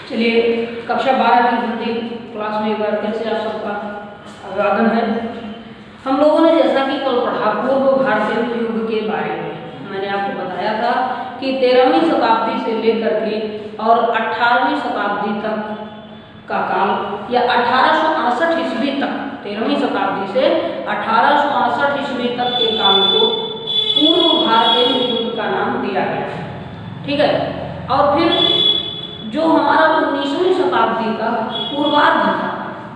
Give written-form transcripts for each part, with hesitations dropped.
चलिए, कक्षा 12 की हिंदी क्लास में एक बार फिर से आप सबका अभिवादन है। हम लोगों ने जैसा कि कल पढ़ा पूर्व भारतीय युग के बारे में, मैंने आपको बताया था कि 13वीं शताब्दी से लेकर के और 18वीं शताब्दी तक का काल या 1868 ईस्वी तक, 13वीं शताब्दी से 1868 ईस्वी तक के काल को पूर्व भारतीय युग का नाम दिया गया। ठीक है। और फिर जो हमारा 19वीं शताब्दी का पूर्वार्ध था,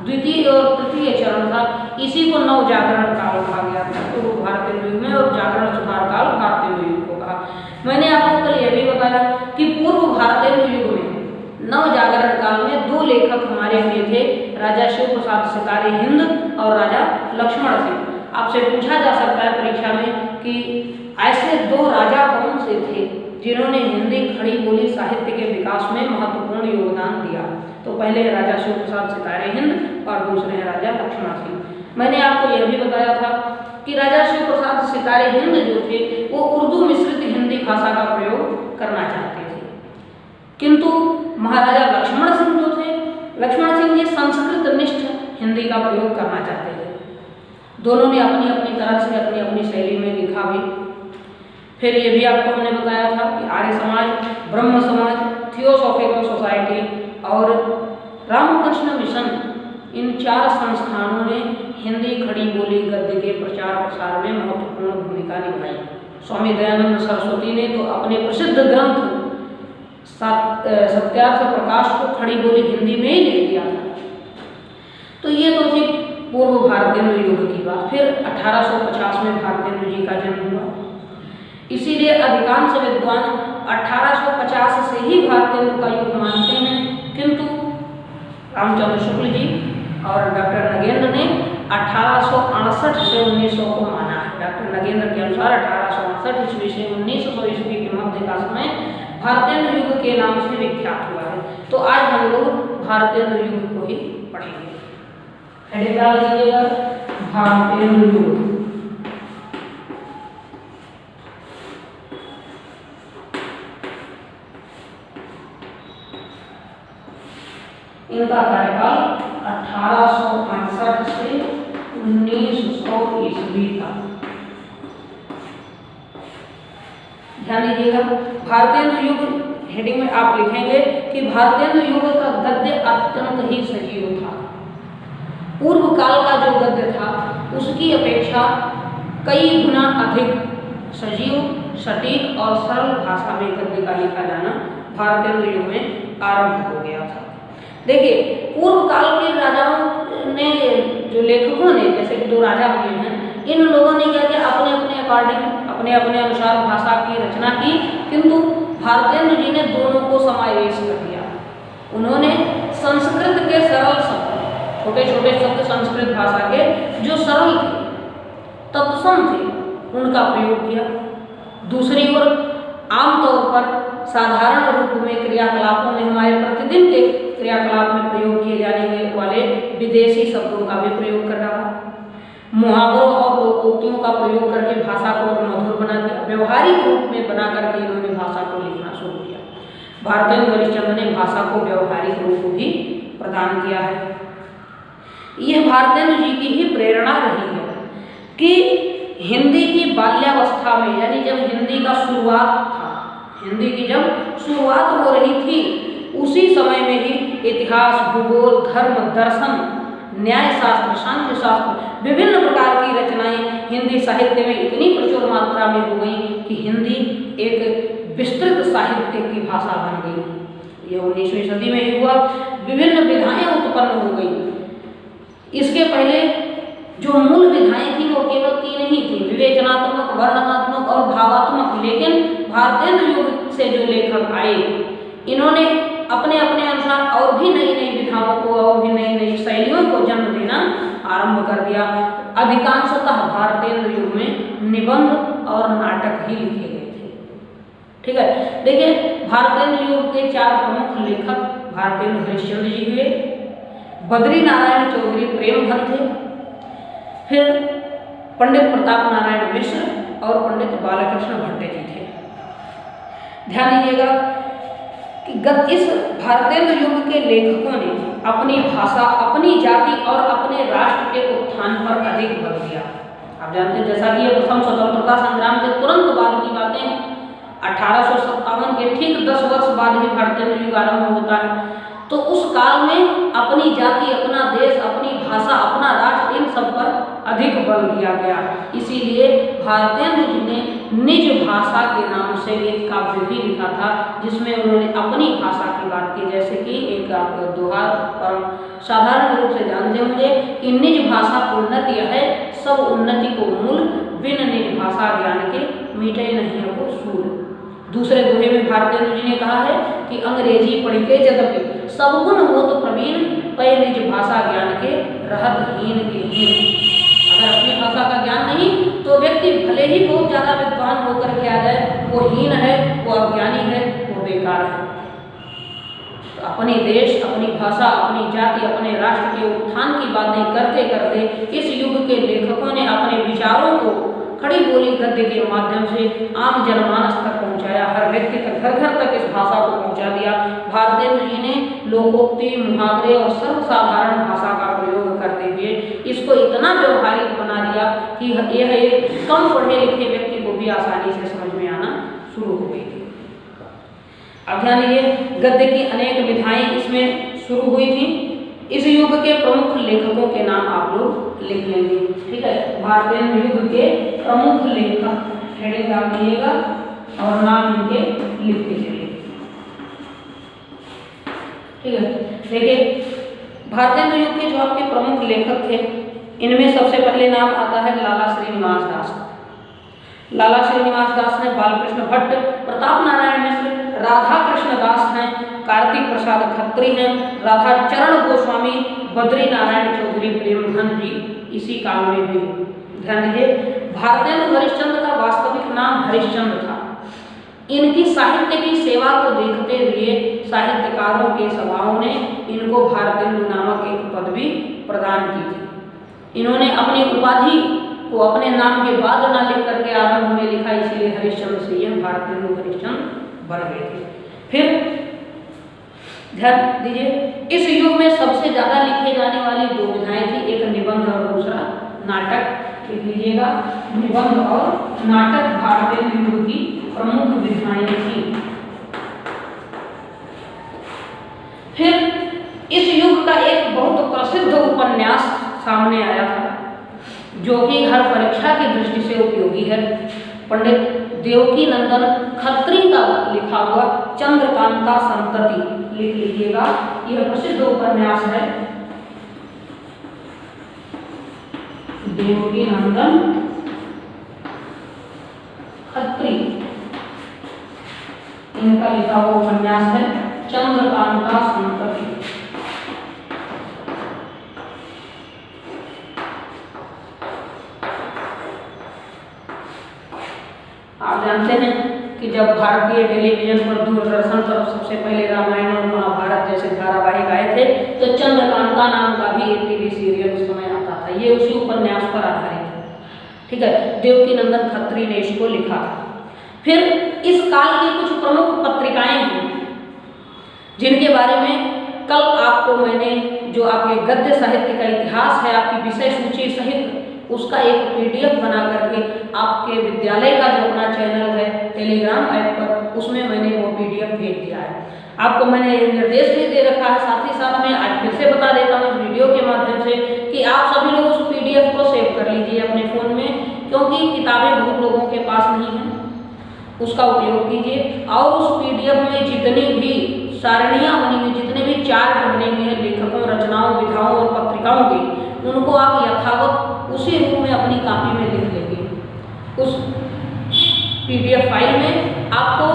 द्वितीय और तृतीय चरण था, इसी को नव जागरण काल कहा गया था पूर्व भारतीय युग में, और जागरण सुधार काल भारतीय युग को कहा। मैंने आपको कल यह भी बताया कि पूर्व भारतीय युग में नव जागरण काल में दो लेखक हमारे हुए थे, राजा शिव प्रसाद सितारे हिंद और राजा लक्ष्मण सिंह। आपसे पूछा जा सकता है परीक्षा में कि ऐसे दो राजा कौन से थे जिन्होंने हिंदी खड़ी बोली साहित्य के विकास में महत्वपूर्ण योगदान दिया। तो पहले राजा शिव प्रसाद सितारे हिंद और दूसरे हैं राजा लक्ष्मण सिंह। मैंने आपको यह भी बताया था कि राजा शिव प्रसाद सितारे हिंद जो थे वो उर्दू मिश्रित हिंदी भाषा का प्रयोग करना चाहते थे, किंतु महाराजा लक्ष्मण सिंह जो थे, लक्ष्मण सिंह जी संस्कृत निष्ठ हिंदी का प्रयोग करना चाहते थे। दोनों ने अपनी अपनी तरह से अपनी अपनी शैली में लिखा भी। फिर ये भी आपको हमने बताया था कि आर्य समाज, ब्रह्म समाज, थियोसॉफिकल सोसाइटी और रामकृष्ण मिशन, इन चार संस्थानों ने हिंदी खड़ी बोली गद्य के प्रचार प्रसार में महत्वपूर्ण भूमिका निभाई। स्वामी दयानंद सरस्वती ने तो अपने प्रसिद्ध ग्रंथ सत्यार्थ प्रकाश को खड़ी बोली हिंदी में ही लिख दिया था। तो ये तो थी पूर्व भारतेंदु युग की बात। फिर 1850 में भारतेंदु जी का जन्म हुआ। इसीलिए अधिकांश विद्वान 1850 से ही भारतेंदु का युग मानते हैं, किंतु रामचंद्र शुक्ल जी और डॉक्टर नगेंद्र ने 1868 से 1900 को माना है। डॉक्टर नगेंद्र के अनुसार 1868 ईस्वी से 1900 ईस्वी के मध्य का समय भारतेंदु युग के नाम से विख्यात हुआ है। तो आज हम लोग भारतेंदु युग को ही पढ़ेंगे। हेडिंग डाल दीजिएगा, भारतेंदु युग। इनका कार्यकाल 1865 से 1900 ईस्वी तक। ध्यान दीजिएगा, भारतेंदु युग हेडिंग में आप लिखेंगे कि भारतेंदु युग का गद्य अत्यंत ही सजीव था। पूर्व काल का जो गद्य था उसकी अपेक्षा कई गुना अधिक सजीव, सटीक और सरल भाषा में गद्य का लिखा जाना भारतेंदु युग में आरंभ हो गया था। देखिए, पूर्व काल के राजाओं ने, जो लेखकों ने, जैसे कि दो राजा हुए हैं, इन लोगों ने क्या किया, अपने अपने अकॉर्डिंग, अपने अपने अनुसार भाषा की रचना की, किंतु भारतेंदु जी ने दोनों को समावेश कर दिया। उन्होंने संस्कृत के सरल शब्द, छोटे छोटे शब्द संस्कृत भाषा के जो सरल थे, तत्सम थे, उनका प्रयोग किया। दूसरी ओर आमतौर पर साधारण रूप में क्रियाकलापों में, हमारे प्रतिदिन के क्रियाकलाप में प्रयोग किए जाने वाले विदेशी शब्दों का भी प्रयोग कर रहा। मुहावरों और लोकोक्तियों का प्रयोग करके भाषा को मधुर बना दिया। व्यवहारिक रूप में बना करके इन्होंने भाषा को लिखना शुरू किया। भारतेंदु हरिश्चंद्र ने भाषा को व्यवहारिक रूप भी प्रदान किया है। यह भारतेंदु जी की ही प्रेरणा रही है कि हिंदी की बाल्यावस्था में, यानी जब हिंदी का शुरुआत था, हिंदी की जब शुरुआत हो रही थी, उसी समय में ही इतिहास, भूगोल, धर्म, दर्शन, न्याय शास्त्र, सांख्य शास्त्र, विभिन्न प्रकार की रचनाएं हिंदी साहित्य में इतनी प्रचुर मात्रा में हो गई कि हिंदी एक विस्तृत साहित्य की भाषा बन गई। यह 19वीं सदी में ही हुआ। विभिन्न विधाएं उत्पन्न हो गई। इसके पहले जो मूल विधाएं थी वो केवल 3 ही थी, विवेचनात्मक, वर्णनात्मक और भावात्मक। लेकिन भारतेंदु युग से जो लेखक आए, इन्होंने अपने अपने अनुसार और भी नई नई विधाओं को, और भी नई नई शैलियों को जन्म देना आरंभ कर दिया। अधिकांशतः भारतेंदु युग में निबंध और नाटक ही लिखे गए थे। ठीक है। देखिए, भारतेंदु युग के 4 प्रमुख लेखक भारतेंदु हरिश्चंद्र जी हुए, बद्री नारायण चौधरी प्रेमधन थे, फिर पंडित प्रताप नारायण मिश्र और पंडित बालकृष्ण भट्ट जी थे। ध्यान दीजिएगा कि इस भारतेंद्र युग के लेखकों ने अपनी भाषा, अपनी जाति और अपने राष्ट्र के उत्थान पर अधिक बल दिया। आप जानते हैं, जैसा कि ये प्रथम स्वतंत्रता संग्राम के तुरंत बाद की बातें हैं, 1857 के ठीक 10 वर्ष बाद ही भारतेंद्र युग आरंभ होता है। तो उस काल में अपनी जाति, अपना देश, अपनी भाषा, अपना राष्ट्र, इन सब पर अधिक बल दिया गया। इसीलिए भारतेंद्र जी ने निज भाषा के नाम से एक काव्य भी लिखा था, जिसमें उन्होंने अपनी भाषा की बात की। जैसे कि एक दोहा पर साधारण रूप से जानते होंगे कि निज भाषा उन्नति है, सब उन्नति को मूल, बिन निज भाषा ज्ञान के मीठे नहीं है को सूल। दूसरे दोहे में भारतेंद्र जी ने कहा है कि अंग्रेजी पढ़ के यद्यपि सब गुण हो तो प्रवीण, पै निज भाषा ज्ञान के रहत हीन के हीन। अगर अपनी भाषा का ज्ञान नहीं तो व्यक्ति भले ही बहुत ज्यादा विद्वान होकर के आ जाए, वो हीन है, वो अज्ञानी है, वो बेकार है। तो अपने देश, अपनी भाषा, अपनी जाति, अपने राष्ट्र के उत्थान की बातें करते करते इस युग के लेखकों ने अपने विचारों को खड़ी बोली गद्य के माध्यम से आम जनमानस तक पहुंचाया, हर व्यक्ति तक, घर घर तक इस भाषा को पहुंचा दिया। भारतेंद्र जी ने लोकोक्ति, मुहावरे और सर्वसाधारण भाषा का प्रयोग करते हुए इसको इतना व्यवहारिक बना दिया कि यह एक कम पढ़े लिखे व्यक्ति को भी आसानी से समझ में आना शुरू हो गई थी। अब ध्यान दीजिए, गद्य की अनेक विधाएं इसमें शुरू हुई थी। इस युग के प्रमुख लेखकों के नाम आप लोग लिख लेंगे, ठीक है। भारतेंद्र युग के प्रमुख लेखक हेडिंग डाल दीजिएगा और नाम इनके लिखते चलिए, ठीक है। देखिए, भारतेंद्र युग के जो आपके प्रमुख लेखक थे, इनमें सबसे पहले नाम आता है लाला श्रीनिवास दास। लाला श्रीनिवास दास हैं, बालकृष्ण भट्ट, प्रताप नारायण मिश्र, राधा कृष्ण दास हैं, कार्तिक प्रसाद खत्री हैं, राधा चरण गोस्वामी, बद्री नारायण चौधरी, प्रेमधन जी इसी काल में हुए। ध्यान दीजिए, भारतेंद्र हरिश्चंद्र का वास्तविक नाम हरिश्चंद्र था। इनकी साहित्य की सेवा को देखते हुए साहित्यकारों के सभाओं ने इनको भारतेंद्र नामक एक पदवी प्रदान की थी। इन्होंने अपनी उपाधि को अपने नाम के बाद न लिख करके आरंभ में लिखा, इसलिए हरिश्चंद्र से यह भारतेंद्र हरिश्चंद्र बन गए थे। फिर ध्यान दीजिए, इस युग में सबसे ज्यादा लिखे जाने वाली दो विधाएं थी, एक निबंध और दूसरा नाटक। लिख लीजिएगा, निबंध और नाटक भारतेंद्र युग की प्रमुख विधाएं थी। फिर इस युग का एक बहुत प्रसिद्ध उपन्यास सामने आया था, जो कि हर परीक्षा की दृष्टि से उपयोगी है। पंडित देवकी नंदन खत्री का लिखा हुआ चंद्रकांता संतति, लिख लीजिएगा, यह प्रसिद्ध उपन्यास है। देवकी नंदन खत्री, इनका लिखा हुआ उपन्यास है चंद्रकांता संतति। आप जानते हैं कि जब भारतीय टेलीविजन पर, दूरदर्शन पर सबसे पहले रामायण और महाभारत जैसे धारावाहिक आए थे, तो चंद्रकांता नाम का भी एक टीवी सीरियल उस समय आता था। ये उसी उपन्यास पर आधारित है, ठीक है। देवकी नंदन खत्री ने इसको लिखा था। फिर इस काल की कुछ प्रमुख पत्रिकाएं हैं, जिनके बारे में कल आपको मैंने, जो आपके गद्य साहित्य का इतिहास है, आपकी विषय सूची सहित उसका एक PDF बना करके आपके विद्यालय का जो अपना चैनल है टेलीग्राम ऐप पर, उसमें मैंने वो PDF भेज दिया है। आपको मैंने ये निर्देश भी दे रखा है, साथ ही साथ मैं आज फिर से बता देता हूँ इस वीडियो के माध्यम से कि आप सभी लोग उस PDF को सेव कर लीजिए अपने फ़ोन में, क्योंकि किताबें बहुत लोगों के पास नहीं हैं। उसका उपयोग कीजिए और उस PDF में जितनी भी सारणियाँ बनी हुई, जितने भी चार्ट बने हुए हैं लेखकों, रचनाओं, विधाओं और पत्रिकाओं के, उनको आप यथावत उसी रूप में अपनी कॉपी में लिख लेंगे। उस PDF फाइल में आपको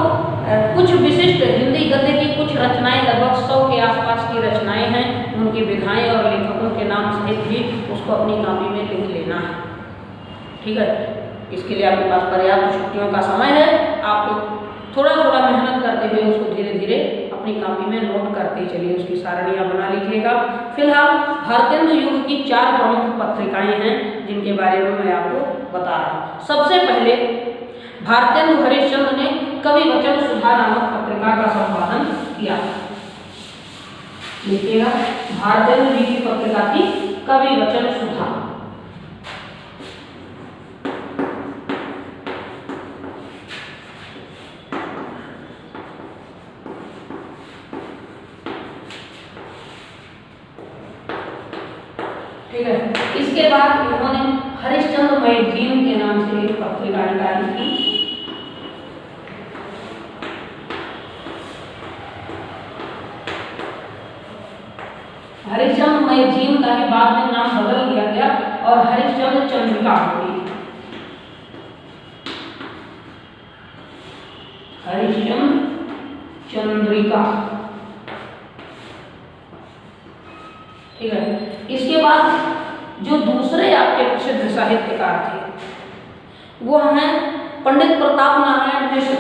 कुछ विशिष्ट हिंदी गद्य की कुछ रचनाएं, लगभग 100 के आसपास की रचनाएं हैं, उनकी विधाएं और लेखकों के नाम सहित भी उसको अपनी कॉपी में लिख लेना है, ठीक है। इसके लिए आपके पास पर्याप्त छुट्टियों का समय है। आप थोड़ा थोड़ा मेहनत करते हुए उसको धीरे धीरे अपनी कॉपी में नोट करते चलिए, उसकी सारणियाँ बना लीजिएगा। फिलहाल भारतेंद्र युग की 4 प्रमुख पत्रिकाएं हैं, जिनके बारे में मैं आपको बता रहा हूँ। सबसे पहले भारतेंद्र हरिश्चंद्र ने कवि वचन सुधा नामक पत्रिका का संपादन किया लिखिएगा, भारतेंदु जी की पत्रिका थी कवि वचन सुधा। ठीक है, इसके बाद इन्होंने हरिश्चंद्र मैगजीन के नाम से एक पत्रिका निकाली थी। हरिश्चंद्र मैगजीन का ही बाद में नाम बदल दिया गया और हरिश्चंद्र चंद्रिका हो गई। हरिश्चंद्र चंद्रिका। ठीक है, इसके बाद जो दूसरे आपके प्रसिद्ध साहित्यकार थे वो हैं पंडित प्रताप नारायण मिश्र।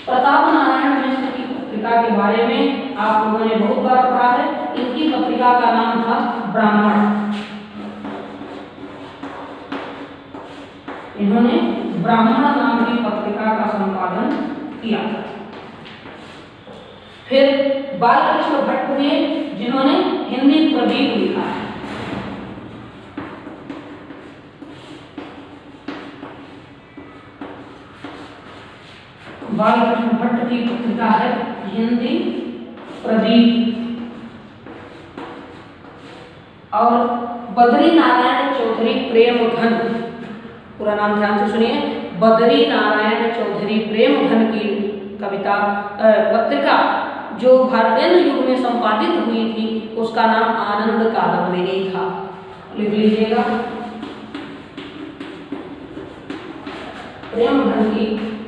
प्रताप नारायण मिश्र की पत्रिका के बारे में आप लोगों ने बहुत बार पढ़ा है। इनकी पत्रिका का नाम था ब्राह्मण। इन्होंने ब्राह्मण नाम की पत्रिका का संपादन किया था। फिर बालकृष्ण भट्ट हुए जिन्होंने हिंदी प्रदीप लिखा है। बालकृष्ण भट्ट की पत्रिका है हिंदी प्रदीप। और बद्री नारायण चौधरी प्रेम घन, पूरा नाम ध्यान से सुनिए, बद्री नारायण चौधरी प्रेम घन की कविता पत्रिका जो भारतेंदु युग में संपादित हुई थी उसका नाम आनंद कादम्बिनी था। लिख लीजिएगा, प्रेम घन की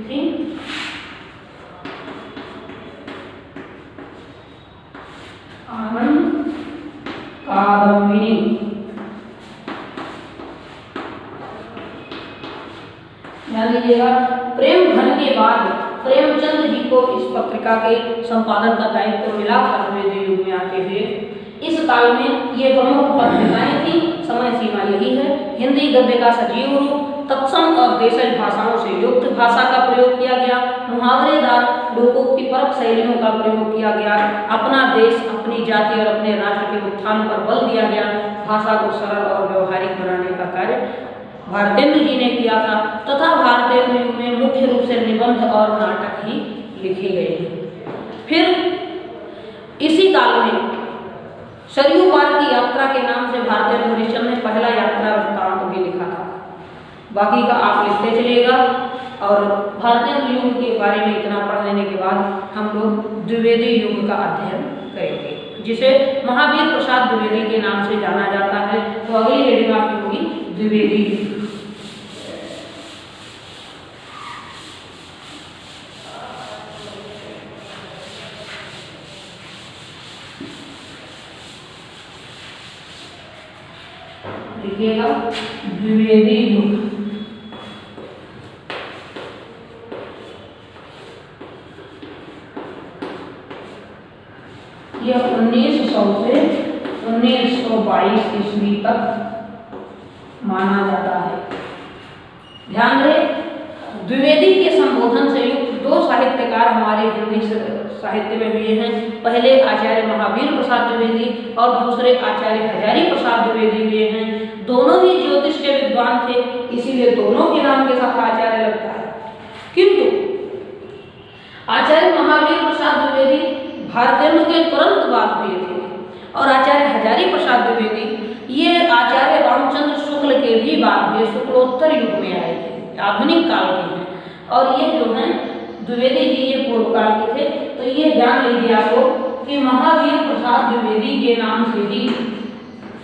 थी आनंद कादम्बिनी। ध्यान दीजिएगा, प्रेम घन के बाद प्रेमचंद जी को इस पत्रिका के संपादन का दायित्व मिला था द्विवेदी युग में आते हुए। इस काल में ये प्रमुख पत्रिकाएं थी। समय सीमा यही है, हिंदी गद्य का सजीव रूप, तत्सम और देशज भाषाओं से युक्त भाषा का प्रयोग किया गया, मुहावरेदार लोकोक्ति परक शैलियों का प्रयोग किया गया, अपना देश, अपनी जाति और अपने राष्ट्र के उत्थान पर बल दिया गया, भाषा को सरल और व्यवहारिक बनाने का कार्य भारतेंदु जी ने किया था तथा भारतेंदु युग में मुख्य रूप से निबंध और नाटक ही लिखे गए हैं। फिर इसी काल में सरयू पार की यात्रा के नाम से भारतेंदु हरिश्चंद्र ने पहला यात्रा वृत्तांत भी लिखा था। बाकी का आप लिखते चलिएगा। और भारतेंदु युग के बारे में इतना पढ़ लेने के बाद हम लोग द्विवेदी युग का अध्ययन करेंगे जिसे महावीर प्रसाद द्विवेदी के नाम से जाना जाता है। तो अगली हेडिंग आपकी होगी द्विवेदी युग। लिखिएगा, द्विवेदी युग। यह 1900 से 1922 ईस्वी तक माना जाता है। ध्यान रहे, द्विवेदी के संबोधन से युक्त दो साहित्यकार हमारे हिंदी साहित्य में हुए हैं। पहले आचार्य महावीर प्रसाद द्विवेदी और दूसरे आचार्य हजारी प्रसाद द्विवेदी हुए हैं। दोनों ही ज्योतिष के विद्वान थे, इसीलिए दोनों के नाम के साथ आचार्य लगता है। किंतु आचार्य महावीर प्रसाद द्विवेदी भारतेंदु के तुरंत बाद हुए थे और आचार्य हजारी प्रसाद द्विवेदी ये आचार्य रामचंद्र शुक्ल के भी बाद हुए, शुक्लोत्तर युग में आए थे, आधुनिक काल के हैं। और ये जो हैं द्विवेदी जी ये पूर्व काल के थे। तो ये जान लीजिए आपको कि महावीर प्रसाद द्विवेदी के नाम से ही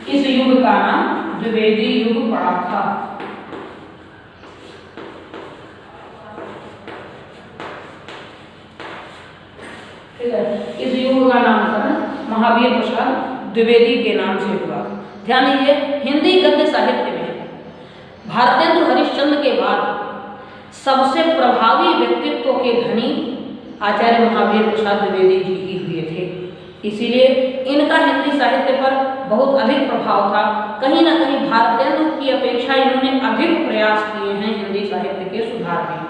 इस युग का नाम द्विवेदी युग पड़ा था। ठीक है, इस युग का नामकरण महावीर प्रसाद द्विवेदी के नाम से हुआ। ध्यान दीजिए, हिंदी गद्य साहित्य में भारतेंदु हरिश्चंद्र के बाद सबसे प्रभावी व्यक्तित्व के धनी आचार्य महावीर प्रसाद द्विवेदी जी ही हुए थे। इसीलिए इनका हिंदी साहित्य पर बहुत अधिक प्रभाव था। कहीं ना कहीं भारतेंदु की अपेक्षा इन्होंने अधिक प्रयास किए हैं हिंदी साहित्य के सुधार में।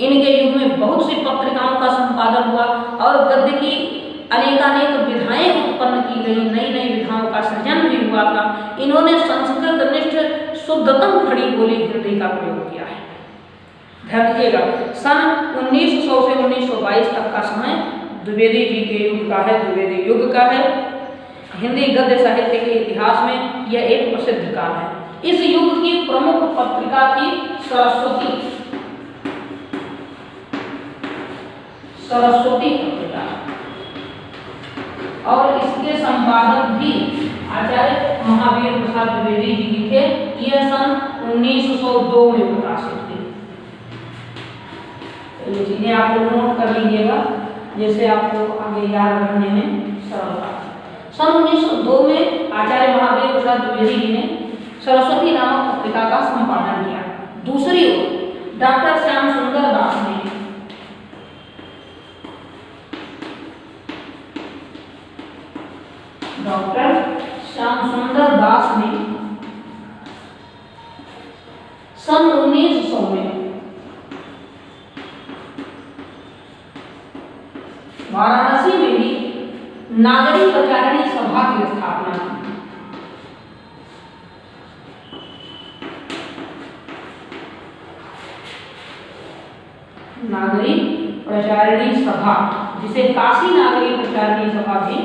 इनके युग में बहुत सी पत्रिकाओं का संपादन हुआ और गद्य की अनेकानेक विधाएं उत्पन्न की गई, नई नई विधाओं का सृजन भी हुआ था। इन्होंने संस्कृत निष्ठ शुद्धतम खड़ी बोली हिंदी का प्रयोग किया है। ध्यान रखिएगा, सन 1900 से 1922 तक का समय द्विवेदी जी के युग का है, द्विवेदी युग का है। हिंदी गद्य साहित्य के इतिहास में यह एक प्रसिद्ध काल है। इस युग की प्रमुख पत्रिका थी सरस्वती पत्रिका, और इसके संपादक भी आचार्य महावीर प्रसाद द्विवेदी जी थे। यह सन 1902 में प्रकाशित थी। ये चीजें आप लोग नोट कर लीजिएगा, जैसे आपको आगे याद रखने में सरलता। सन 1902 में आचार्य महावीर प्रसाद द्विवेदी जी ने सरस्वती नामक पत्रिका का संपादन किया। दूसरी ओर डॉक्टर श्याम सुंदर दास ने सन 1900 में वाराणसी में भी नागरिक प्रचारिणी सभा की स्थापना की। नागरिक प्रचारिणी सभा, जिसे काशी नागरिक प्रचारिणी सभा भी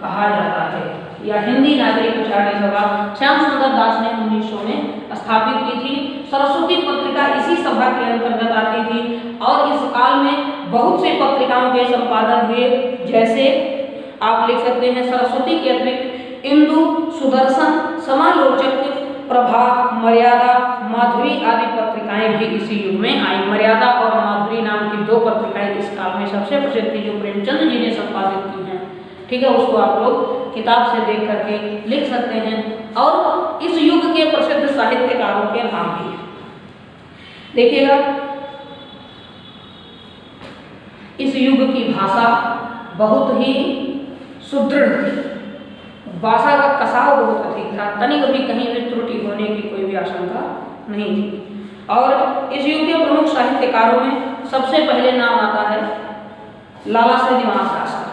कहा जाता है, या हिंदी नागरिक प्रचारिणी सभा, श्याम सुंदर दास ने 1900 में स्थापित की थी। सरस्वती पत्रिका इसी सभा के अंतर्गत आती थी, और इस काल में बहुत सी पत्रिकाओं के संपादन हुए, जैसे आप लिख सकते हैं सरस्वती के अतिरिक्त इंदु, सुदर्शन, समालोचक, प्रभा, मर्यादा, माधुरी आदि पत्रिकाएं भी इसी युग में आई। मर्यादा और माधुरी नाम की दो पत्रिकाएं इस काल में सबसे प्रसिद्ध थी, जो प्रेमचंद जी ने संपादित की हैं। ठीक है, उसको आप लोग किताब से देख करके लिख सकते हैं। और इस युग के प्रसिद्ध साहित्यकारों के नाम भी हैं। देखिएगा, इस युग की भाषा बहुत ही सुदृढ़ थी, भाषा का कसाव बहुत अधिक था, तनिक भी कहीं भी त्रुटि होने की कोई भी आशंका नहीं थी। और इस युग के प्रमुख साहित्यकारों में सबसे पहले नाम आता है लाला श्रीनिवास दास का।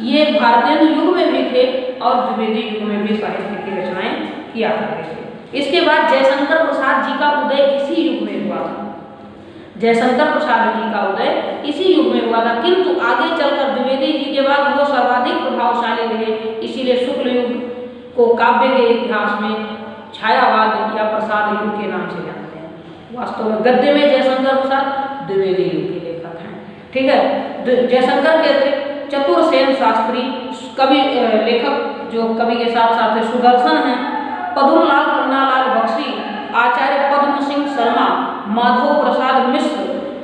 ये भारतीय युग में भी थे और द्विवेदी युग में भी साहित्य की रचनाएं किया करते थे। इसके बाद जयशंकर प्रसाद जी का उदय इसी युग में हुआ था। जयशंकर प्रसाद जी का उदय इसी युग में हुआ था, किंतु आगे चलकर द्विवेदी जी के बाद वो सर्वाधिक प्रभावशाली रहे। इसीलिए शुक्ल युग को काव्य के इतिहास में छायावाद या प्रसाद युग के नाम से जानते हैं। वास्तव में गद्य में जयशंकर प्रसाद द्विवेदी युग के लेखक हैं। ठीक है, जयशंकर के अतिरिक्त चतुरसेन शास्त्री कवि लेखक जो कवि के साथ साथ सुदर्शन हैं, पद्मलाल पन्नालाल बख्शी, आचार्य पद्म सिंह शर्मा, माधव प्रसाद मिश्र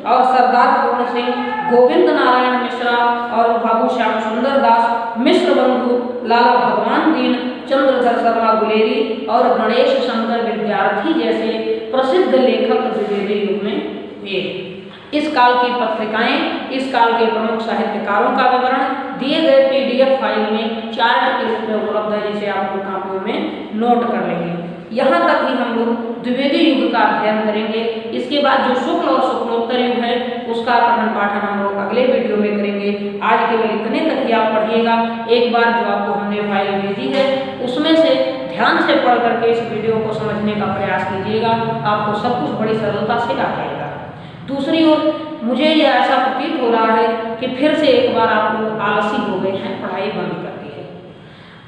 और सरदार पूर्ण सिंह, गोविंद नारायण मिश्रा और बाबू श्याम सुंदर दास, मिश्र बंधु, लाला भगवान दीन, चंद्रधर शर्मा गुलेरी और गणेश शंकर विद्यार्थी जैसे प्रसिद्ध लेखक द्विवेदी युग में हुए। इस काल की पत्रिकाएं, इस काल के प्रमुख साहित्यकारों का विवरण दिए गए PDF फाइल में चार्ट के रूप में उपलब्ध है, जिसे आप लोग कापियों में नोट कर लेंगे। यहाँ तक ही हम लोग द्विवेदी युग का अध्ययन करेंगे। इसके बाद जो शुक्ल और शुक्लोत्तर युग है उसका पठन पाठन हम लोग अगले वीडियो में करेंगे। आज केवल इतने तक ही आप पढ़िएगा। एक बार जो आपको हमने फाइल भेजी है उसमें से ध्यान से पढ़ करके इस वीडियो को समझने का प्रयास कीजिएगा, आपको सब कुछ बड़ी सरलता से आ जाएगा। दूसरी ओर मुझे यह ऐसा प्रतीत हो रहा है कि फिर से एक बार आप लोग आलसी हो गए हैं, पढ़ाई बंद कर दी है।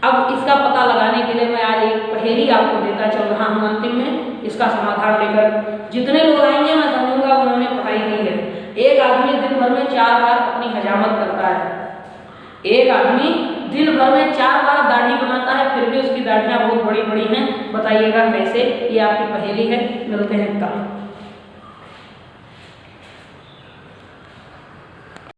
अब इसका पता लगाने के लिए मैं आज एक पहेली आपको देता चल रहा हूँ। अंतिम में इसका समाधान लेकर जितने लोग आएंगे मैं समझूंगा उन्होंने पढ़ाई की है। एक आदमी दिन भर में 4 बार अपनी हजामत करता है। एक आदमी दिन भर में 4 बार दाढ़ी बनाता है, फिर भी उसकी दाढ़ियाँ बहुत बड़ी बड़ी हैं। बताइएगा कैसे? ये आपकी पहेली है। मिलते हैं कल।